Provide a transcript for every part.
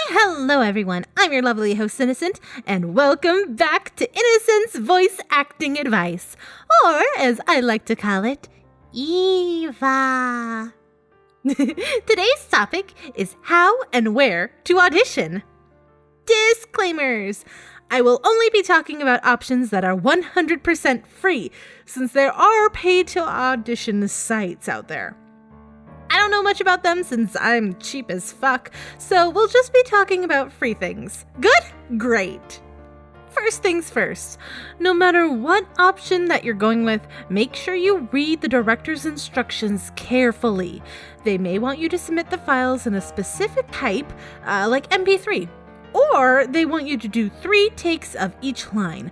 Hello everyone, I'm your lovely host Innocent, and welcome back to Innocent's Voice Acting Advice, or as I like to call it, Eva. Today's topic is how and where to audition. Disclaimers! I will only be talking about options that are 100% free, since there are paid to audition sites out there. I don't know much about them since I'm cheap as fuck, so we'll just be talking about free things. Good? Great. First things first, no matter what option that you're going with, make sure you read the director's instructions carefully. They may want you to submit the files in a specific type, like MP3, or they want you to do 3 takes of each line.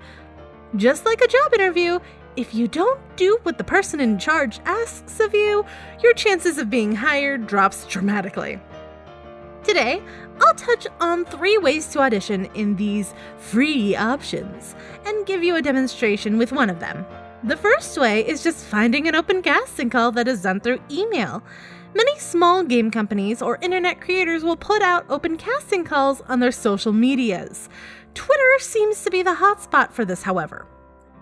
Just like a job interview, if you don't do what the person in charge asks of you, your chances of being hired drops dramatically. Today, I'll touch on 3 ways to audition in these free options and give you a demonstration with one of them. The first way is just finding an open casting call that is done through email. Many small game companies or internet creators will put out open casting calls on their social medias. Twitter seems to be the hotspot for this, however.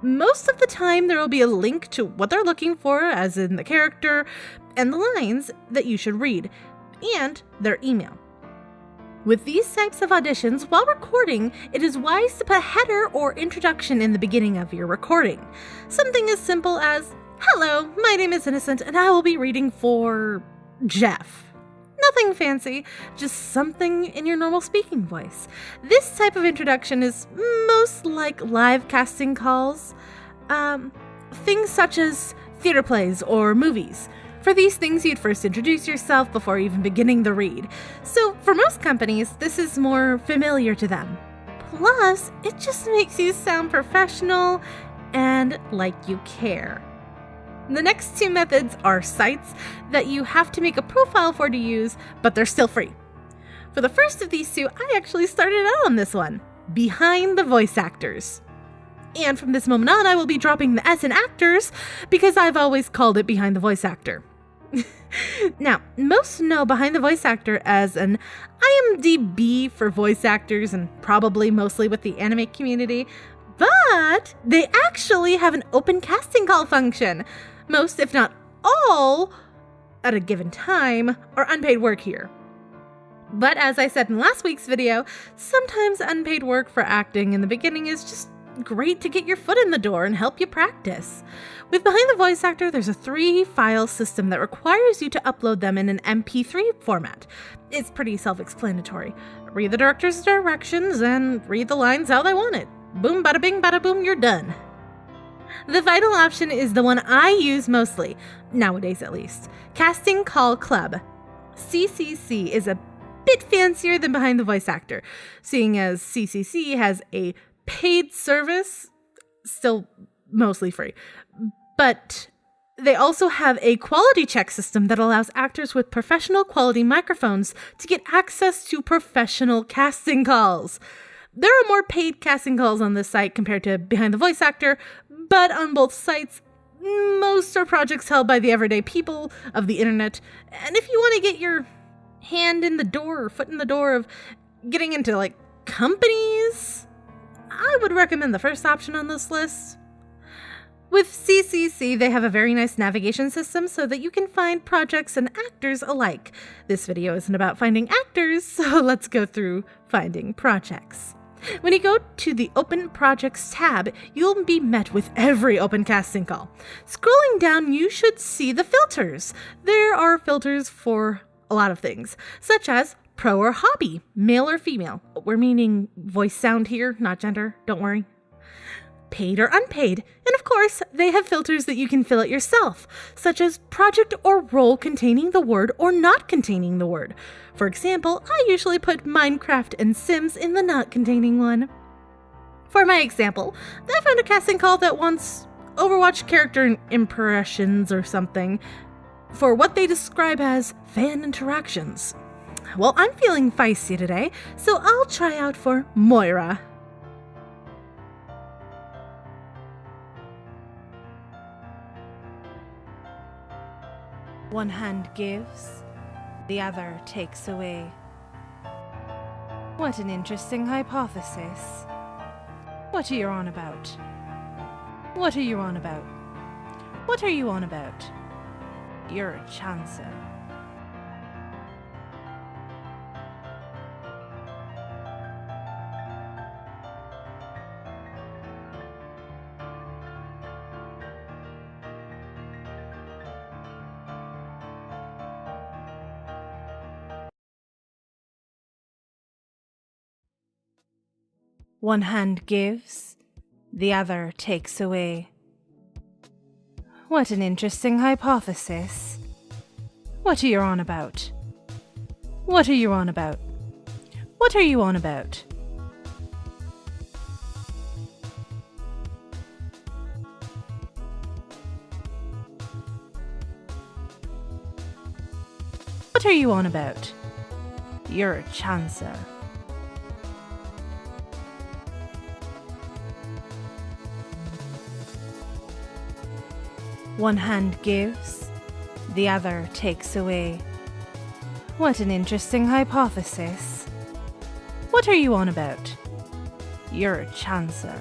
Most of the time, there will be a link to what they're looking for, as in the character and the lines that you should read, and their email. With these types of auditions, while recording, it is wise to put a header or introduction in the beginning of your recording. Something as simple as, "Hello, my name is Innocent, and I will be reading for Jeff." Nothing fancy, just something in your normal speaking voice. This type of introduction is most like live casting calls. Things such as theater plays or movies. For these things, you'd first introduce yourself before even beginning the read. So for most companies, this is more familiar to them. Plus, it just makes you sound professional and like you care. The next 2 methods are sites that you have to make a profile for to use, but they're still free. For the first of these 2, I actually started out on this one, Behind the Voice Actors. And from this moment on, I will be dropping the S in actors because I've always called it Behind the Voice Actor. Now, most know Behind the Voice Actor as an IMDb for voice actors and probably mostly with the anime community, but they actually have an open casting call function. Most, if not all, at a given time, are unpaid work here. But as I said in last week's video, sometimes unpaid work for acting in the beginning is just great to get your foot in the door and help you practice. With Behind the Voice Actor, there's a 3-file system that requires you to upload them in an MP3 format. It's pretty self-explanatory. Read the director's directions and read the lines how they want it. Boom, bada bing, bada boom, you're done. The final option is the one I use mostly, nowadays at least, CastingCall.Club. CCC is a bit fancier than Behind the Voice Actor, seeing as CCC has a paid service, still mostly free, but they also have a quality check system that allows actors with professional quality microphones to get access to professional casting calls. There are more paid casting calls on this site compared to Behind the Voice Actor, but on both sites, most are projects held by the everyday people of the internet. And if you want to get your hand in the door or foot in the door of getting into like companies, I would recommend the first option on this list. With CCC, they have a very nice navigation system so that you can find projects and actors alike. This video isn't about finding actors, so let's go through finding projects. When you go to the Open Projects tab, you'll be met with every open casting call. Scrolling down, you should see the filters. There are filters for a lot of things, such as pro or hobby, male or female. We're meaning voice sound here, not gender, don't worry. Paid or unpaid, and of course, they have filters that you can fill out yourself, such as project or role containing the word or not containing the word. For example, I usually put Minecraft and Sims in the not containing one. For my example, I found a casting call that wants Overwatch character impressions or something for what they describe as fan interactions. Well, I'm feeling feisty today, so I'll try out for Moira. One hand gives, the other takes away. What an interesting hypothesis. What are you on about? What are you on about? What are you on about? You're a chancer. One hand gives, the other takes away. What an interesting hypothesis. What are you on about? What are you on about? What are you on about? What are you on about? You're a chancer. One hand gives, the other takes away. What an interesting hypothesis. What are you on about? You're a chancer.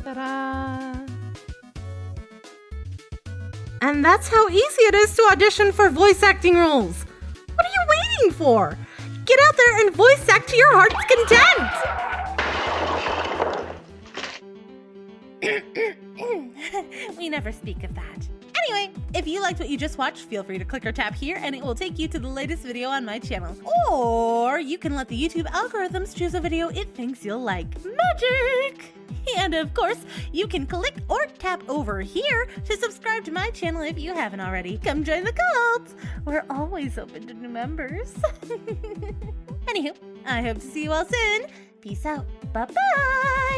Ta-da! And that's how easy it is to audition for voice acting roles. What are you waiting for? Get out there and voice act to your heart's content! We never speak of that. Anyway, if you liked what you just watched, feel free to click or tap here and it will take you to the latest video on my channel. Or you can let the YouTube algorithms choose a video it thinks you'll like. Magic! And of course, you can click or tap over here to subscribe to my channel if you haven't already. Come join the cult! We're always open to new members. Anywho, I hope to see you all soon. Peace out. Bye-bye!